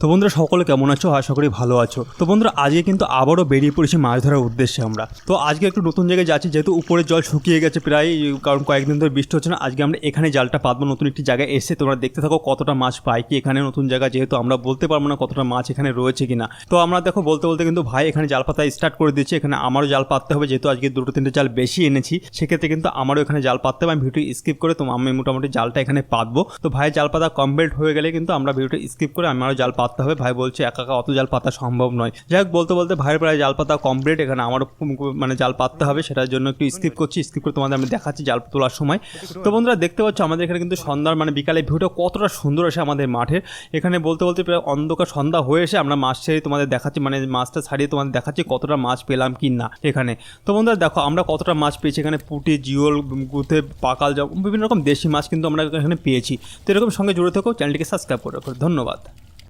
তো বন্ধুরা সকলে কেমন আছো? আশা করি ভালো আছো। তো বন্ধুরা আজকে কিন্তু আবারও বেরিয়ে পড়েছি মাছ ধরার উদ্দেশ্যে আমরা। তো আজকে একটু নতুন জায়গায় যাচ্ছি, যেহেতু উপরের জল শুকিয়ে গেছে প্রায়, কারণ কয়েকদিন ধরে বৃষ্টি হচ্ছে না। আজকে আমরা এখানে জালটা পাতবো, নতুন একটি জায়গায় এসে তোমরা দেখতে থাকো কতটা মাছ পাই কি এখানে। নতুন জায়গা যেহেতু আমরা বলতে পারবো না কতটা মাছ এখানে রয়েছে কিনা। তো আমরা দেখো বলতে বলতে কিন্তু ভাই এখানে জাল পাতা স্টার্ট করে দিচ্ছে। এখানে আমারও জাল পাততে হবে, যেহেতু আজকে 2-3টে জাল বেশি এনেছি, সেক্ষেত্রে কিন্তু আমারও এখানে জাল পাততে হবে। আমি ভিডিও স্কিপ করে তো আমি মোটামুটি জালটা এখানে পাতবো। তো ভাই জাল পাতা কমপ্লিট হয়ে গেলে কিন্তু আমরা ভিডিওটা স্কিপ করে আমারও জাল পাততে হবে। ভাই বলছে একা একা অত জাল পাতা সম্ভব নয়। যাই হোক বলতে বলতে ভাইয়ের প্রায় জাল পাতা কমপ্লিট, এখানে আমারও মানে জাল পাততে হবে, সেটার জন্য একটু স্কিপ করছি। স্কিপ করে তোমাদের আমি দেখাচ্ছি জাল তোলার সময়। তো বন্ধুরা দেখতে পাচ্ছ আমাদের এখানে কিন্তু সন্ধ্যার মানে বিকালে ভিউটা কতটা সুন্দর আসে আমাদের মাঠের। এখানে বলতে বলতে প্রায় অন্ধকার সন্ধ্যা হয়ে এসে আমরা মাছ ছেড়ে তোমাদের দেখাচ্ছি, মানে মাছটা ছাড়িয়ে তোমাদের দেখাচ্ছি কতটা মাছ পেলাম কি না এখানে। তো বন্ধুরা দেখো আমরা কতটা মাছ পেয়েছি এখানে, পুঁটি, জিওল, গুথে, পাকাল, বিভিন্ন রকম দেশি মাছ কিন্তু আমরা এখানে পেয়েছি। তো এরকম সঙ্গে জুড়ে থেকো, চ্যানেলটিকে সাবস্ক্রাইব করে রাখো। ধন্যবাদ।